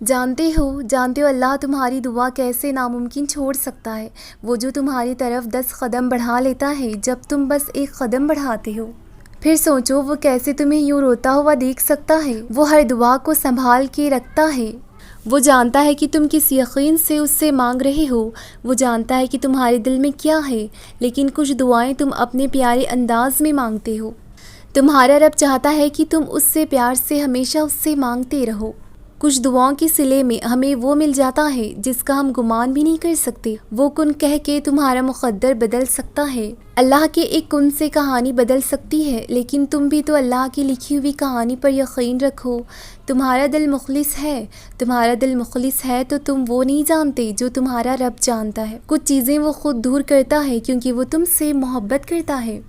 جانتے ہو اللہ تمہاری دعا کیسے ناممکن چھوڑ سکتا ہے، وہ جو تمہاری طرف 10 قدم بڑھا لیتا ہے جب تم بس 1 قدم بڑھاتے ہو۔ پھر سوچو وہ کیسے تمہیں یوں روتا ہوا دیکھ سکتا ہے۔ وہ ہر دعا کو سنبھال کے رکھتا ہے۔ وہ جانتا ہے کہ تم کس یقین سے اس سے مانگ رہے ہو، وہ جانتا ہے کہ تمہارے دل میں کیا ہے، لیکن کچھ دعائیں تم اپنے پیارے انداز میں مانگتے ہو۔ تمہارا رب چاہتا ہے کہ تم اس سے پیار سے ہمیشہ اس سے مانگتے رہو۔ کچھ دعاؤں کے صلے میں ہمیں وہ مل جاتا ہے جس کا ہم گمان بھی نہیں کر سکتے۔ وہ کن کہہ کے تمہارا مقدر بدل سکتا ہے۔ اللہ کے ایک کن سے کہانی بدل سکتی ہے، لیکن تم بھی تو اللہ کی لکھی ہوئی کہانی پر یقین رکھو۔ تمہارا دل مخلص ہے تو تم وہ نہیں جانتے جو تمہارا رب جانتا ہے۔ کچھ چیزیں وہ خود دور کرتا ہے کیونکہ وہ تم سے محبت کرتا ہے۔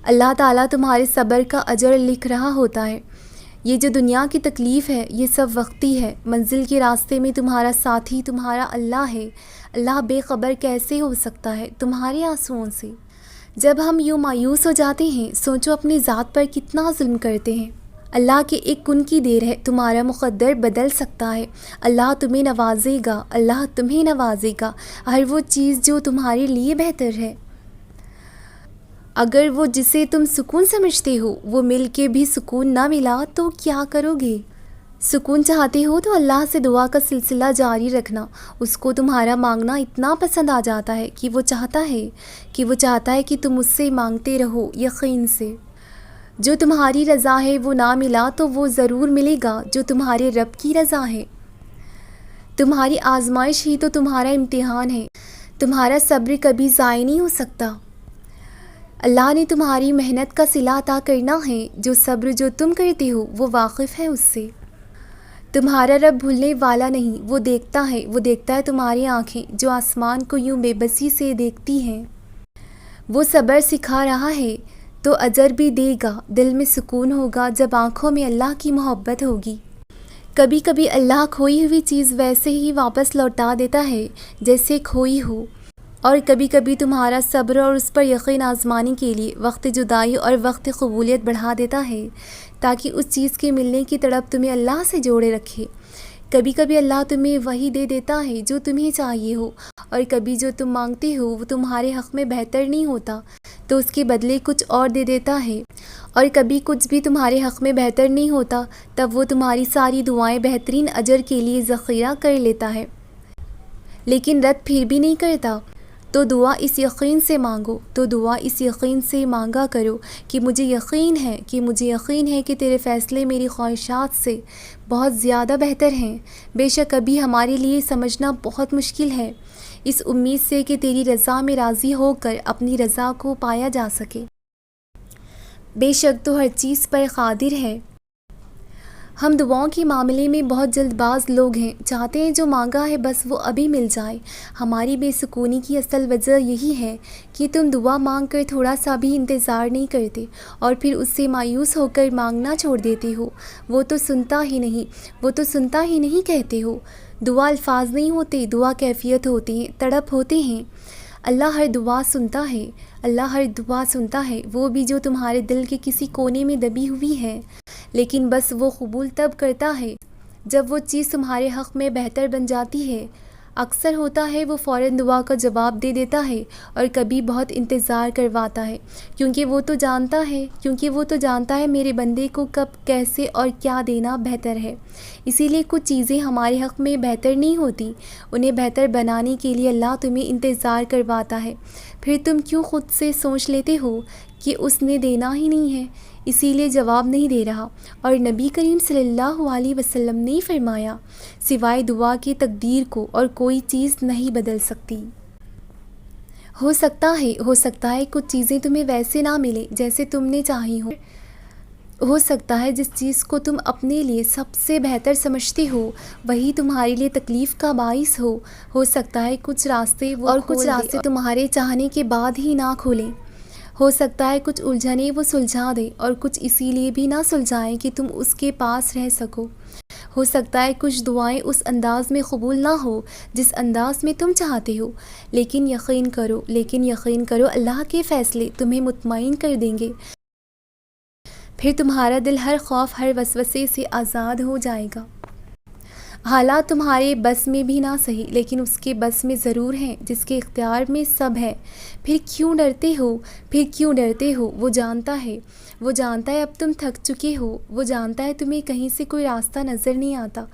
اللہ تعالیٰ تمہارے صبر کا اجر لکھ رہا ہوتا ہے۔ یہ جو دنیا کی تکلیف ہے یہ سب وقتی ہے۔ منزل کے راستے میں تمہارا ساتھی تمہارا اللہ ہے۔ اللہ بے خبر کیسے ہو سکتا ہے تمہارے آنسوؤں سے؟ جب ہم یوں مایوس ہو جاتے ہیں، سوچو اپنی ذات پر کتنا ظلم کرتے ہیں۔ اللہ کے ایک کن کی دیر ہے، تمہارا مقدر بدل سکتا ہے۔ اللہ تمہیں نوازے گا، اللہ تمہیں نوازے گا، ہر وہ چیز جو تمہارے لیے بہتر ہے۔ اگر وہ جسے تم سکون سمجھتے ہو وہ مل کے بھی سکون نہ ملا تو کیا کرو گے؟ سکون چاہتے ہو تو اللہ سے دعا کا سلسلہ جاری رکھنا۔ اس کو تمہارا مانگنا اتنا پسند آ جاتا ہے کہ وہ چاہتا ہے کہ تم اس سے مانگتے رہو یقین سے۔ جو تمہاری رضا ہے وہ نہ ملا تو وہ ضرور ملے گا جو تمہارے رب کی رضا ہے۔ تمہاری آزمائش ہی تو تمہارا امتحان ہے۔ تمہارا صبر کبھی ضائع نہیں ہو سکتا۔ اللہ نے تمہاری محنت کا صلہ عطا کرنا ہے۔ جو صبر جو تم کرتے ہو وہ واقف ہے اس سے۔ تمہارا رب بھولنے والا نہیں، وہ دیکھتا ہے تمہاری آنکھیں جو آسمان کو یوں بے بسی سے دیکھتی ہیں۔ وہ صبر سکھا رہا ہے تو اجر بھی دے گا۔ دل میں سکون ہوگا جب آنکھوں میں اللہ کی محبت ہوگی۔ کبھی کبھی اللہ کھوئی ہوئی چیز ویسے ہی واپس لوٹا دیتا ہے جیسے کھوئی ہو، اور کبھی کبھی تمہارا صبر اور اس پر یقین آزمانے کے لیے وقت جدائی اور وقت قبولیت بڑھا دیتا ہے تاکہ اس چیز کے ملنے کی تڑپ تمہیں اللہ سے جوڑے رکھے۔ کبھی کبھی اللہ تمہیں وہی دے دیتا ہے جو تمہیں چاہیے ہو، اور کبھی جو تم مانگتے ہو وہ تمہارے حق میں بہتر نہیں ہوتا تو اس کے بدلے کچھ اور دے دیتا ہے، اور کبھی کچھ بھی تمہارے حق میں بہتر نہیں ہوتا تب وہ تمہاری ساری دعائیں بہترین اجر کے لیے ذخیرہ کر لیتا ہے، لیکن رد پھر بھی نہیں کرتا۔ تو دعا اس یقین سے مانگا کرو کہ مجھے یقین ہے کہ تیرے فیصلے میری خواہشات سے بہت زیادہ بہتر ہیں۔ بے شک ابھی ہمارے لیے سمجھنا بہت مشکل ہے، اس امید سے کہ تیری رضا میں راضی ہو کر اپنی رضا کو پایا جا سکے۔ بے شک تو ہر چیز پر قادر ہے۔ ہم دعاؤں کے معاملے میں بہت جلد باز لوگ ہیں، چاہتے ہیں جو مانگا ہے بس وہ ابھی مل جائے۔ ہماری بے سکونی کی اصل وجہ یہی ہے کہ تم دعا مانگ کر تھوڑا سا بھی انتظار نہیں کرتے اور پھر اس سے مایوس ہو کر مانگنا چھوڑ دیتے ہو۔ وہ تو سنتا ہی نہیں کہتے ہو۔ دعا الفاظ نہیں ہوتے، دعا کیفیت ہوتی ہیں، تڑپ ہوتے ہیں۔ اللہ ہر دعا سنتا ہے، وہ بھی جو تمہارے دل کے کسی کونے میں دبی ہوئی ہے، لیکن بس وہ قبول تب کرتا ہے جب وہ چیز تمہارے حق میں بہتر بن جاتی ہے۔ اکثر ہوتا ہے وہ فوراً دعا کا جواب دے دیتا ہے اور کبھی بہت انتظار کرواتا ہے، کیونکہ وہ تو جانتا ہے میرے بندے کو کب کیسے اور کیا دینا بہتر ہے۔ اسی لیے کچھ چیزیں ہمارے حق میں بہتر نہیں ہوتی، انہیں بہتر بنانے کے لیے اللہ تمہیں انتظار کرواتا ہے۔ پھر تم کیوں خود سے سوچ لیتے ہو کہ اس نے دینا ہی نہیں ہے، اسی لیے جواب نہیں دے رہا؟ اور نبی کریم صلی اللہ علیہ وسلم نے فرمایا، سوائے دعا کی تقدیر کو اور کوئی چیز نہیں بدل سکتی۔ ہو سکتا ہے کچھ چیزیں تمہیں ویسے نہ ملے جیسے تم نے چاہی ہو سکتا ہے جس چیز کو تم اپنے لیے سب سے بہتر سمجھتے ہو وہی تمہارے لیے تکلیف کا باعث ہو سکتا ہے کچھ راستے تمہارے چاہنے کے بعد ہی نہ کھولیں، ہو سکتا ہے کچھ الجھنیں وہ سلجھا دے اور کچھ اسی لیے بھی نہ سلجھائیں کہ تم اس کے پاس رہ سکو۔ ہو سکتا ہے کچھ دعائیں اس انداز میں قبول نہ ہو جس انداز میں تم چاہتے ہو، لیکن یقین کرو اللہ کے فیصلے تمہیں مطمئن کر دیں گے۔ پھر تمہارا دل ہر خوف ہر وسوسے سے آزاد ہو جائے گا۔ حالات تمہارے بس میں بھی نہ سہی لیکن اس کے بس میں ضرور ہیں، جس کے اختیار میں سب ہے۔ پھر کیوں ڈرتے ہو، پھر کیوں ڈرتے ہو؟ وہ جانتا ہے، وہ جانتا ہے اب تم تھک چکے ہو، وہ جانتا ہے تمہیں کہیں سے کوئی راستہ نظر نہیں آتا،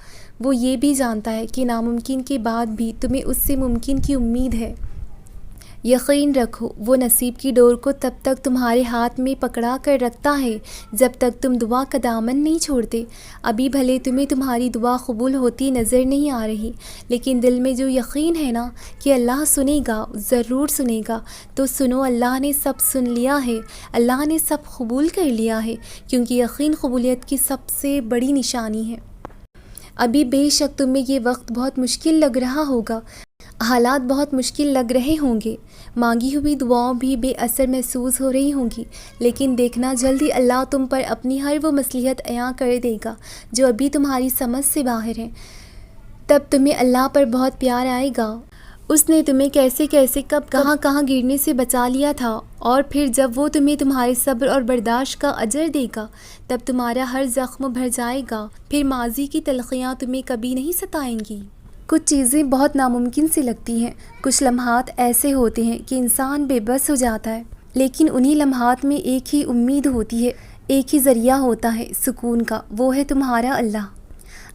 وہ یہ بھی جانتا ہے کہ ناممکن کے بعد بھی تمہیں اس سے ممکن کی امید ہے۔ یقین رکھو وہ نصیب کی ڈور کو تب تک تمہارے ہاتھ میں پکڑا کر رکھتا ہے جب تک تم دعا کا دامن نہیں چھوڑتے۔ ابھی بھلے تمہیں تمہاری دعا قبول ہوتی نظر نہیں آ رہی، لیکن دل میں جو یقین ہے نا کہ اللہ سنے گا، ضرور سنے گا، تو سنو، اللہ نے سب سن لیا ہے، اللہ نے سب قبول کر لیا ہے، کیونکہ یقین قبولیت کی سب سے بڑی نشانی ہے۔ ابھی بے شک تمہیں یہ وقت بہت مشکل لگ رہا ہوگا، حالات بہت مشکل لگ رہے ہوں گے، مانگی ہوئی دعاؤں بھی بے اثر محسوس ہو رہی ہوں گی، لیکن دیکھنا جلدی اللہ تم پر اپنی ہر وہ مصلحت عیاں کر دے گا جو ابھی تمہاری سمجھ سے باہر ہے۔ تب تمہیں اللہ پر بہت پیار آئے گا، اس نے تمہیں کیسے کیسے کب کہاں کہاں گرنے سے بچا لیا تھا، اور پھر جب وہ تمہیں تمہارے صبر اور برداشت کا اجر دے گا تب تمہارا ہر زخم بھر جائے گا، پھر ماضی کی تلخیاں تمہیں کبھی نہیں ستائیں گی۔ کچھ چیزیں بہت ناممکن سی لگتی ہیں، کچھ لمحات ایسے ہوتے ہیں کہ انسان بے بس ہو جاتا ہے، لیکن انہی لمحات میں ایک ہی امید ہوتی ہے، ایک ہی ذریعہ ہوتا ہے سکون کا، وہ ہے تمہارا اللہ۔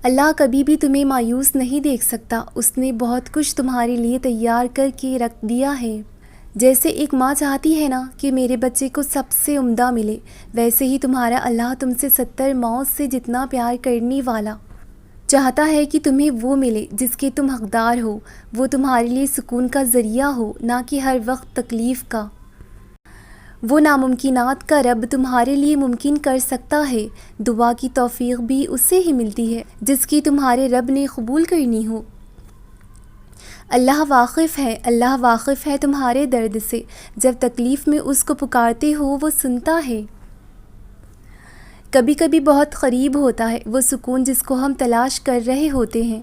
اللہ کبھی بھی تمہیں مایوس نہیں دیکھ سکتا، اس نے بہت کچھ تمہارے لیے تیار کر کے رکھ دیا ہے۔ جیسے ایک ماں چاہتی ہے نا کہ میرے بچے کو سب سے عمدہ ملے، ویسے ہی تمہارا اللہ تم سے 70 موت سے جتنا پیار کرنے والا چاہتا ہے کہ تمہیں وہ ملے جس کے تم حقدار ہو، وہ تمہارے لیے سکون کا ذریعہ ہو، نہ کہ ہر وقت تکلیف کا۔ وہ ناممکنات کا رب تمہارے لیے ممکن کر سکتا ہے، دعا کی توفیق بھی اس سے ہی ملتی ہے جس کی تمہارے رب نے قبول کرنی ہو۔ اللہ واقف ہے، اللہ واقف ہے تمہارے درد سے، جب تکلیف میں اس کو پکارتے ہو وہ سنتا ہے۔ کبھی کبھی بہت قریب ہوتا ہے وہ سکون جس کو ہم تلاش کر رہے ہوتے ہیں،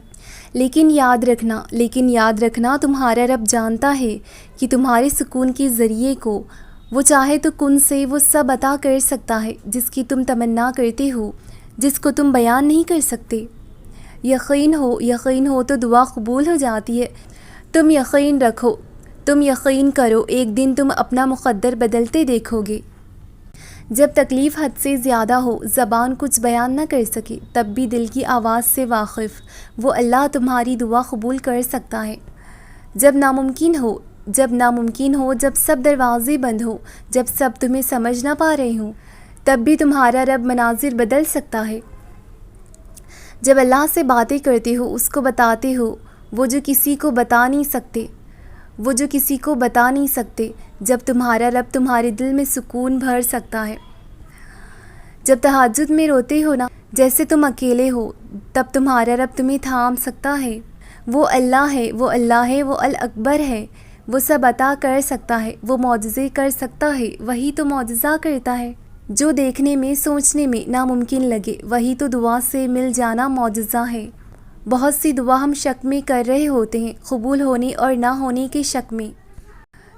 لیکن یاد رکھنا تمہارا رب جانتا ہے کہ تمہارے سکون کے ذریعے کو وہ چاہے تو کن سے وہ سب عطا کر سکتا ہے جس کی تم تمنا کرتے ہو، جس کو تم بیان نہیں کر سکتے۔ یقین ہو تو دعا قبول ہو جاتی ہے۔ تم یقین رکھو، تم یقین کرو، ایک دن تم اپنا مقدر بدلتے دیکھو گے۔ جب تکلیف حد سے زیادہ ہو، زبان کچھ بیان نہ کر سکے، تب بھی دل کی آواز سے واقف وہ اللہ تمہاری دعا قبول کر سکتا ہے۔ جب ناممکن ہو، جب سب دروازے بند ہو، جب سب تمہیں سمجھ نہ پا رہے ہوں، تب بھی تمہارا رب مناظر بدل سکتا ہے۔ جب اللہ سے باتیں کرتے ہو، اس کو بتاتے ہو وہ جو کسی کو بتا نہیں سکتے، جب تمہارا رب تمہارے دل میں سکون بھر سکتا ہے۔ جب تہجد میں روتے ہو نا جیسے تم اکیلے ہو، تب تمہارا رب تمہیں تھام سکتا ہے۔ وہ اللہ ہے، وہ الاکبر ہے، وہ سب عطا کر سکتا ہے، وہ معجزے کر سکتا ہے، وہی تو معجزہ کرتا ہے۔ جو دیکھنے میں سوچنے میں ناممکن لگے، وہی تو دعا سے مل جانا معجزہ ہے۔ بہت سی دعا ہم شک میں کر رہے ہوتے ہیں، قبول ہونے اور نہ ہونے کے شک میں۔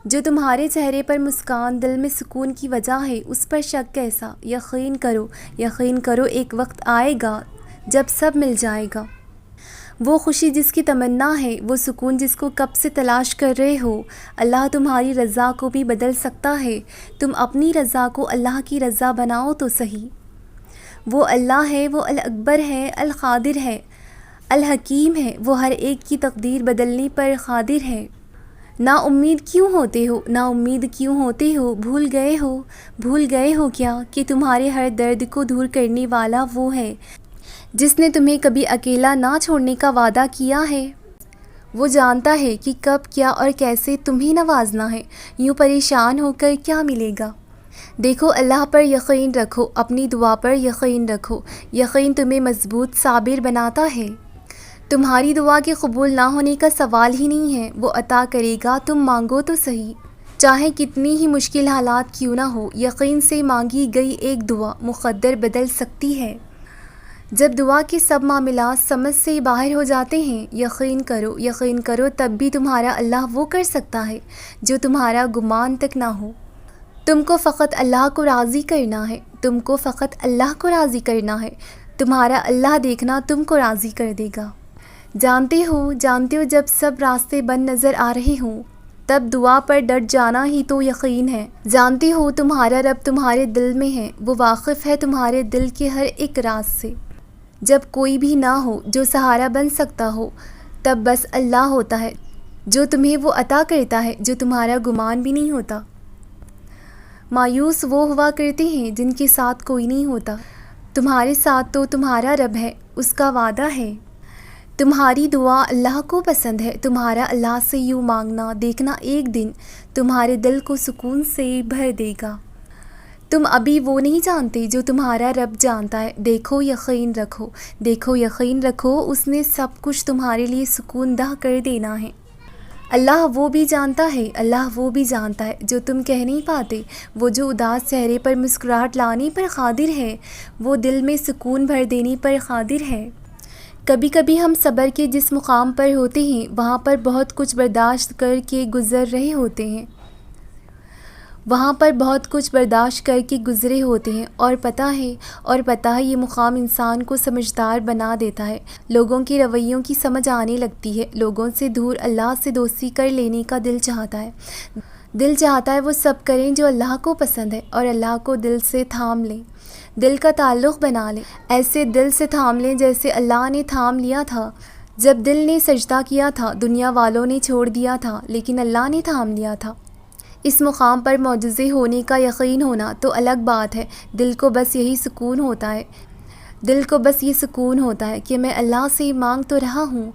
جو تمہارے چہرے پر مسکان دل میں سکون کی وجہ ہے، اس پر شک کیسا؟ یقین کرو ایک وقت آئے گا جب سب مل جائے گا۔ وہ خوشی جس کی تمنا ہے، وہ سکون جس کو کب سے تلاش کر رہے ہو، اللہ تمہاری رضا کو بھی بدل سکتا ہے۔ تم اپنی رضا کو اللہ کی رضا بناؤ تو صحیح۔ وہ اللہ ہے، وہ الاکبر ہے، القادر ہے، الحکیم ہے، وہ ہر ایک کی تقدیر بدلنے پر قادر ہے۔ نا امید کیوں ہوتے ہو؟ بھول گئے ہو کیا کہ تمہارے ہر درد کو دور کرنے والا وہ ہے جس نے تمہیں کبھی اکیلا نہ چھوڑنے کا وعدہ کیا ہے۔ وہ جانتا ہے کہ کب، کیا اور کیسے تمہیں نوازنا ہے، یوں پریشان ہو کر کیا ملے گا۔ دیکھو اللہ پر یقین رکھو، اپنی دعا پر یقین رکھو، یقین تمہیں مضبوط صابر بناتا ہے۔ تمہاری دعا کے قبول نہ ہونے کا سوال ہی نہیں ہے، وہ عطا کرے گا، تم مانگو تو صحیح۔ چاہے کتنی ہی مشکل حالات کیوں نہ ہو، یقین سے مانگی گئی ایک دعا مقدر بدل سکتی ہے۔ جب دعا کے سب معاملات سمجھ سے باہر ہو جاتے ہیں، یقین کرو تب بھی تمہارا اللہ وہ کر سکتا ہے جو تمہارا گمان تک نہ ہو۔ تم کو فقط اللہ کو راضی کرنا ہے، تمہارا اللہ دیکھنا تم کو راضی کر دے گا۔ جانتے ہو جب سب راستے بند نظر آ رہے ہوں تب دعا پر ڈٹ جانا ہی تو یقین ہے۔ جانتے ہو تمہارا رب تمہارے دل میں ہے، وہ واقف ہے تمہارے دل کے ہر ایک راز سے۔ جب کوئی بھی نہ ہو جو سہارا بن سکتا ہو تب بس اللہ ہوتا ہے جو تمہیں وہ عطا کرتا ہے جو تمہارا گمان بھی نہیں ہوتا۔ مایوس وہ ہوا کرتے ہیں جن کے ساتھ کوئی نہیں ہوتا، تمہارے ساتھ تو تمہارا رب ہے، اس کا وعدہ ہے۔ تمہاری دعا اللہ کو پسند ہے، تمہارا اللہ سے یوں مانگنا دیکھنا ایک دن تمہارے دل کو سکون سے بھر دے گا۔ تم ابھی وہ نہیں جانتے جو تمہارا رب جانتا ہے، دیکھو یقین رکھو اس نے سب کچھ تمہارے لیے سکون دہ کر دینا ہے۔ اللہ وہ بھی جانتا ہے جو تم کہہ نہیں پاتے، وہ جو اداس چہرے پر مسکراہٹ لانے پر قادر ہے، وہ دل میں سکون بھر دینے پر قادر ہے۔ کبھی کبھی ہم صبر کے جس مقام پر ہوتے ہیں وہاں پر بہت کچھ برداشت کر کے گزر رہے ہوتے ہیں اور پتہ ہے یہ مقام انسان کو سمجھدار بنا دیتا ہے، لوگوں کے رویوں کی سمجھ آنے لگتی ہے، لوگوں سے دور اللہ سے دوستی کر لینے کا دل چاہتا ہے وہ سب کریں جو اللہ کو پسند ہے اور اللہ کو دل سے تھام لیں، دل کا تعلق بنا لیں، ایسے دل سے تھام لیں جیسے اللہ نے تھام لیا تھا جب دل نے سجدہ کیا تھا، دنیا والوں نے چھوڑ دیا تھا لیکن اللہ نے تھام لیا تھا۔ اس مقام پر معجزے ہونے کا یقین ہونا تو الگ بات ہے، دل کو بس یہ سکون ہوتا ہے کہ میں اللہ سے مانگ تو رہا ہوں،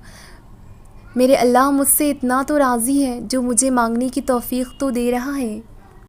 میرے اللہ مجھ سے اتنا تو راضی ہے جو مجھے مانگنے کی توفیق تو دے رہا ہے۔